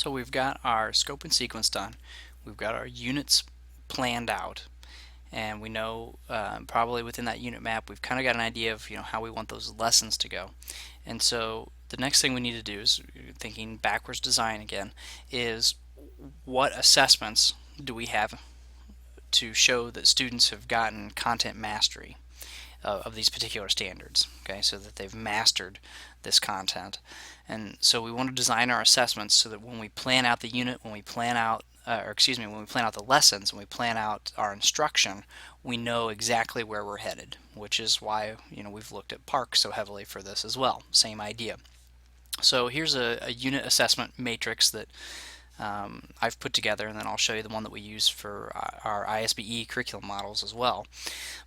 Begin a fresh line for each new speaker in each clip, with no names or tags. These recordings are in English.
So we've got our scope and sequence done. We've got our units planned out, and we know probably within that unit map we've kind of got an idea of how we want those lessons to go. And so the next thing we need to do is, thinking backwards design again, is what assessments do we have to show that students have gotten content mastery of these particular standards, okay, so that they've mastered this content. And so we want to design our assessments so that when we plan out the unit, when we plan out when we plan out the lessons, when we plan out our instruction, we know exactly where we're headed, which is why we've looked at PARCC so heavily for this as well. Same idea. So here's a unit assessment matrix that I've put together, and then I'll show you the one that we use for our ISBE curriculum models as well.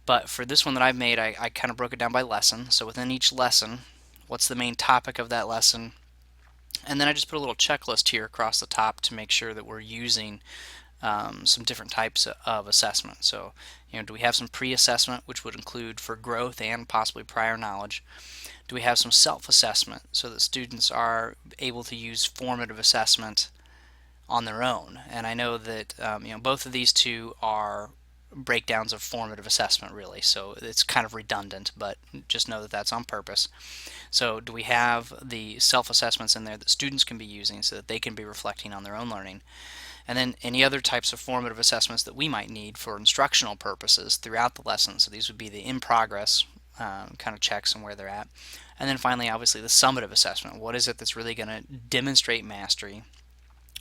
But for this one that I've made, I kind of broke it down by lesson. So within each lesson, what's the main topic of that lesson? And then I just put a little checklist here across the top to make sure that we're using some different types of assessment. So, do we have some pre-assessment, which would include for growth and possibly prior knowledge? Do we have some self-assessment so that students are able to use formative assessment on their own? And I know that both of these two are breakdowns of formative assessment, really, so it's kind of redundant, but just know that that's on purpose. So do we have the self-assessments in there that students can be using so that they can be reflecting on their own learning? And then any other types of formative assessments that we might need for instructional purposes throughout the lesson. So these would be the in progress kind of checks and where they're at. And then finally, obviously, the summative assessment. What is it that's really going to demonstrate mastery?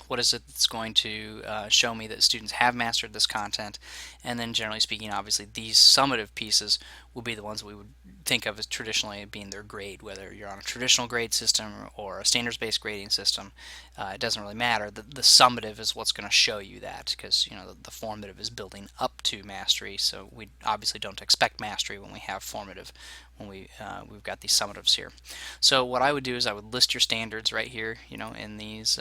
What is it that's going to show me that students have mastered this content? And then generally speaking, obviously, these summative pieces will be the ones we would think of as traditionally being their grade, whether you're on a traditional grade system or a standards-based grading system. It doesn't really matter. The summative is what's going to show you that, because the formative is building up to mastery, so we obviously don't expect mastery when we have formative, when we've got these summatives here. So what I would do is I would list your standards right here, in these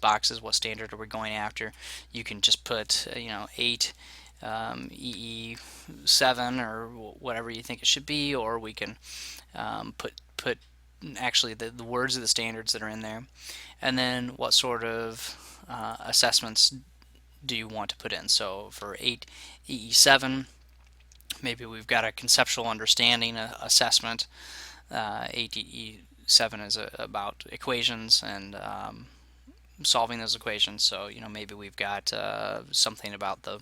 boxes. What standard are we going after? You can just put 8 EE7 or whatever you think it should be, or we can put actually the words of the standards that are in there, and then what sort of assessments do you want to put in. So for 8 EE7, maybe we've got a conceptual understanding assessment. 8 EE7 is about equations and solving those equations. So maybe we've got something about the,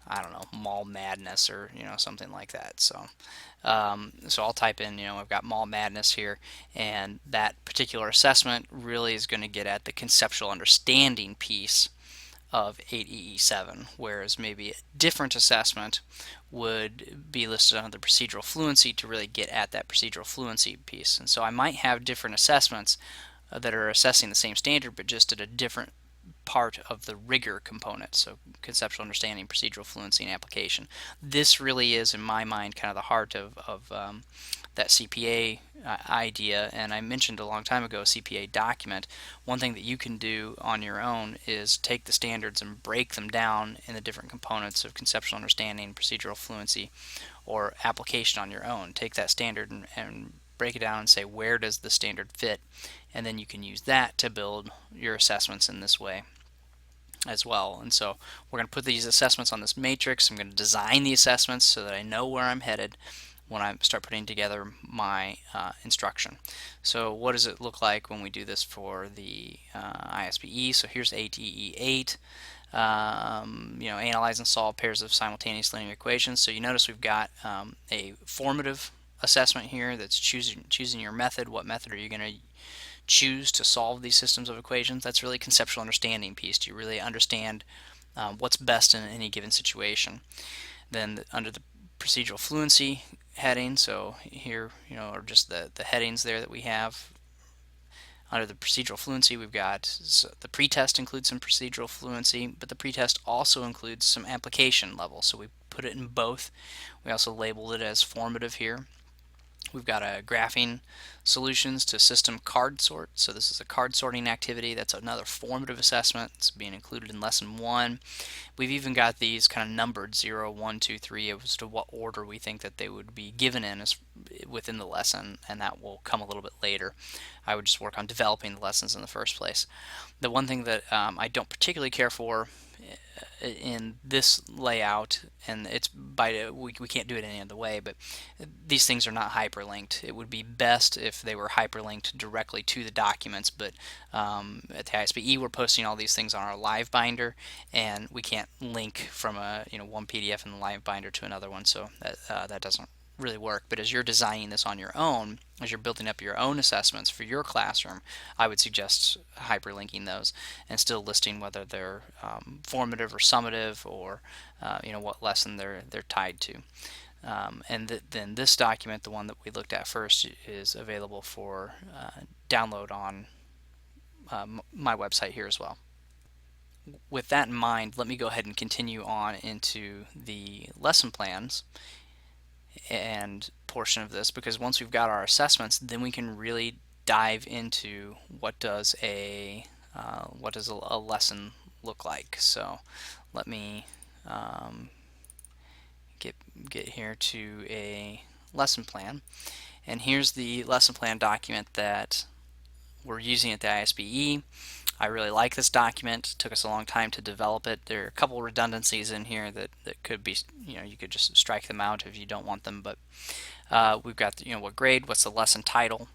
I don't know, mall madness or something like that. So so I'll type in, I've got mall madness here, and that particular assessment really is going to get at the conceptual understanding piece of 8EE7, whereas maybe a different assessment would be listed under procedural fluency to really get at that procedural fluency piece. And so I might have different assessments that are assessing the same standard, but just at a different part of the rigor component. So conceptual understanding, procedural fluency, and application. This really is, in my mind, kind of the heart of that CPA idea. And I mentioned a long time ago a CPA document. One thing that you can do on your own is take the standards and break them down in the different components of conceptual understanding, procedural fluency, or application on your own. Take that standard and break it down and say, where does the standard fit? And then you can use that to build your assessments in this way as well. And so we're going to put these assessments on this matrix. I'm going to design the assessments so that I know where I'm headed when I start putting together my instruction. So what does it look like when we do this for the ISBE? So here's 8EE8. Analyze and solve pairs of simultaneous linear equations. So you notice we've got a formative assessment here that's choosing your method. What method are you going to choose to solve these systems of equations? That's really conceptual understanding piece. Do you really understand what's best in any given situation? Then under the procedural fluency heading, so here are just the headings there that we have. Under the procedural fluency, we've got the pretest includes some procedural fluency, but the pretest also includes some application level, so we put it in both. We also labeled it as formative here. We've got a graphing solutions to system card sort. So this is a card sorting activity. That's another formative assessment. It's being included in lesson 1. We've even got these kind of numbered 0, 1, 2, 3 as to what order we think that they would be given in as within the lesson, and that will come a little bit later. I would just work on developing the lessons in the first place. The one thing that I don't particularly care for in this layout, and it's we can't do it any other way, but these things are not hyperlinked. It would be best if they were hyperlinked directly to the documents, but at the ISBE we're posting all these things on our live binder, and we can't link from a one PDF in the live binder to another one, so that doesn't really work. But as you're designing this on your own, as you're building up your own assessments for your classroom, I would suggest hyperlinking those and still listing whether they're formative or summative, or what lesson they're tied to. Then this document, the one that we looked at first, is available for download on my website here as well. With that in mind, let me go ahead and continue on into the lesson plans and portion of this, because once we've got our assessments, then we can really dive into what does a lesson look like. So let me get here to a lesson plan, and here's the lesson plan document that we're using at the ISBE. I really like this document. It took us a long time to develop it. There are a couple redundancies in here that could be, you could just strike them out if you don't want them, but we've got what grade, what's the lesson title,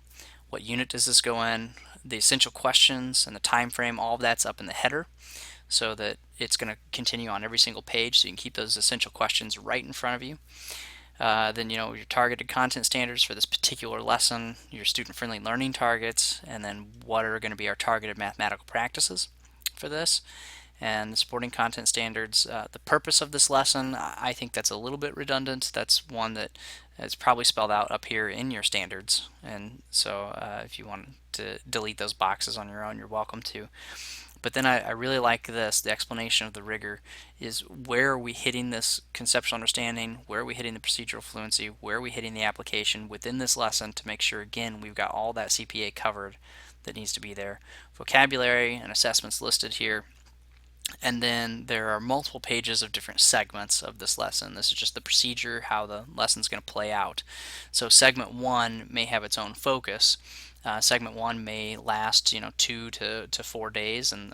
what unit does this go in, the essential questions and the time frame. All of that's up in the header, so that it's going to continue on every single page, so you can keep those essential questions right in front of you. Then your targeted content standards for this particular lesson, your student-friendly learning targets, and then what are going to be our targeted mathematical practices for this, and the supporting content standards. The purpose of this lesson, I think that's a little bit redundant. That's one that is probably spelled out up here in your standards, and so if you want to delete those boxes on your own, you're welcome to. But then I really like this. The explanation of the rigor is, where are we hitting this conceptual understanding, where are we hitting the procedural fluency, where are we hitting the application within this lesson, to make sure, again, we've got all that CPA covered that needs to be there. Vocabulary and assessments listed here. And then there are multiple pages of different segments of this lesson. This is just the procedure, how the lesson's going to play out. So segment 1 may have its own focus. Segment 1 may last 2 to 4 days, and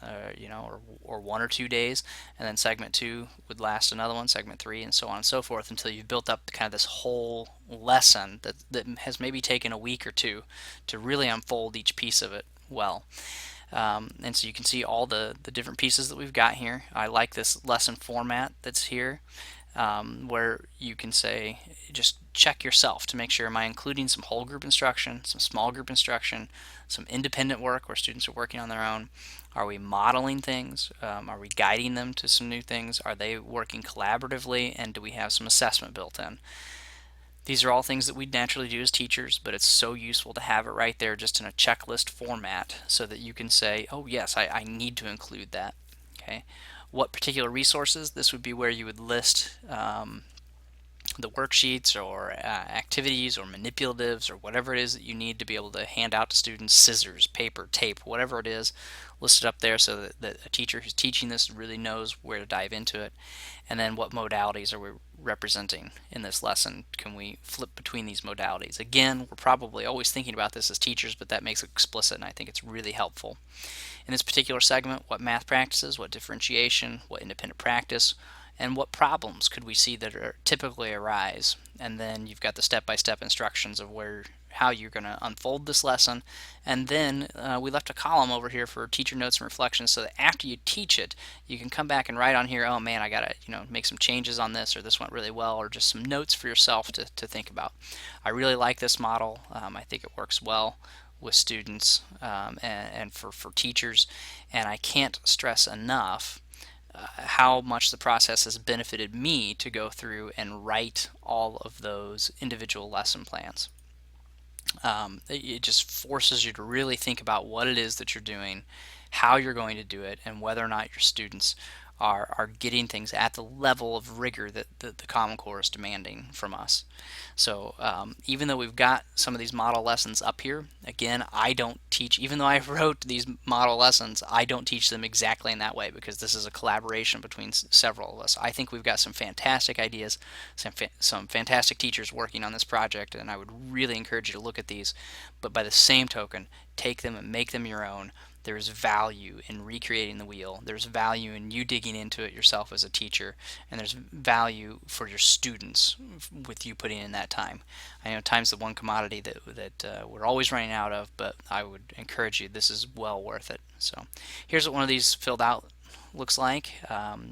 or 1 or 2 days, and then segment 2 would last another one, segment 3, and so on and so forth, until you've built up kind of this whole lesson that has maybe taken a week or two to really unfold each piece of it well. And so you can see all the different pieces that we've got here. I like this lesson format that's here, where you can say, just check yourself to make sure, am I including some whole group instruction, some small group instruction, some independent work where students are working on their own? Are we modeling things? Are we guiding them to some new things? Are they working collaboratively? And do we have some assessment built in? These are all things that we naturally do as teachers, but it's so useful to have it right there just in a checklist format, so that you can say, oh yes, I need to include that. Okay, what particular resources? This would be where you would list the worksheets or activities or manipulatives or whatever it is that you need to be able to hand out to students, scissors, paper, tape, whatever it is, listed up there, so that a teacher who's teaching this really knows where to dive into it. And then what modalities are we representing in this lesson? Can we flip between these modalities? Again, we're probably always thinking about this as teachers, but that makes it explicit, and I think it's really helpful. In this particular segment, what math practices, what differentiation, what independent practice, and what problems could we see that are typically arise? And then you've got the step-by-step instructions of how you're going to unfold this lesson. And then we left a column over here for teacher notes and reflections, so that after you teach it, you can come back and write on here, oh man, I gotta make some changes on this, or this went really well, or just some notes for yourself to think about. I really like this model. I think it works well with students and for teachers, and I can't stress enough how much the process has benefited me to go through and write all of those individual lesson plans. It just forces you to really think about what it is that you're doing, how you're going to do it, and whether or not your students are getting things at the level of rigor that the Common Core is demanding from us. So even though we've got some of these model lessons up here, again, I don't teach, even though I wrote these model lessons, I don't teach them exactly in that way because this is a collaboration between several of us. I think we've got some fantastic ideas, some fantastic teachers working on this project, and I would really encourage you to look at these. But by the same token, take them and make them your own. There's value in recreating the wheel. There's value in you digging into it yourself as a teacher, and there's value for your students with you putting in that time. I know time's the one commodity that we're always running out of, but I would encourage you. This is well worth it. So here's what one of these filled out looks like.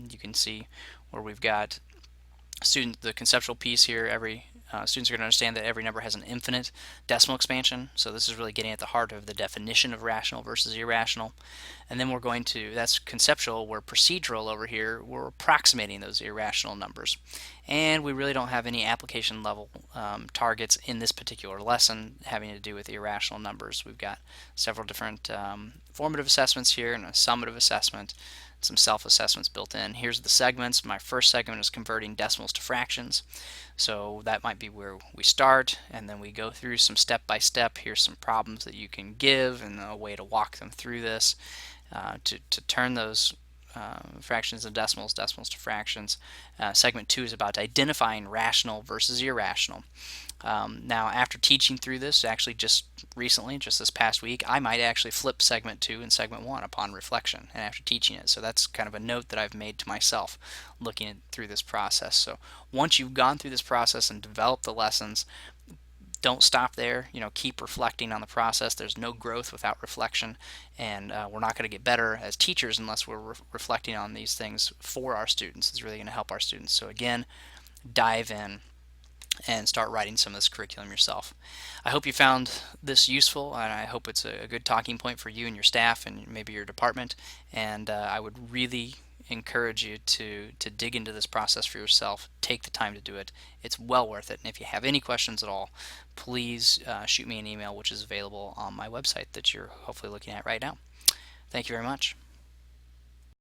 You can see where we've got the conceptual piece here. Every students are going to understand that every number has an infinite decimal expansion. So this is really getting at the heart of the definition of rational versus irrational. And then we're going to, that's conceptual, we're procedural over here, we're approximating those irrational numbers. And we really don't have any application level targets in this particular lesson having to do with irrational numbers. We've got several different formative assessments here and a summative assessment, some self-assessments built in. Here's the segments. My first segment is converting decimals to fractions. So that might be where we start, and then we go through some step-by-step. Here's some problems that you can give and a way to walk them through this to turn those fractions and decimals to fractions. Segment 2 is about identifying rational versus irrational. Now, after teaching through this, actually just recently, just this past week, I might actually flip segment 2 and segment 1 upon reflection and after teaching it. So that's kind of a note that I've made to myself looking through this process. So once you've gone through this process and developed the lessons, don't stop there. Keep reflecting on the process. There's no growth without reflection, and we're not going to get better as teachers unless we're reflecting on these things for our students. It's really going to help our students. So again, dive in and start writing some of this curriculum yourself. I hope you found this useful, and I hope it's a good talking point for you and your staff and maybe your department. And I would really encourage you to dig into this process for yourself. Take the time to do it. It's well worth it. And if you have any questions at all, please shoot me an email, which is available on my website that you're hopefully looking at right now. Thank you very much.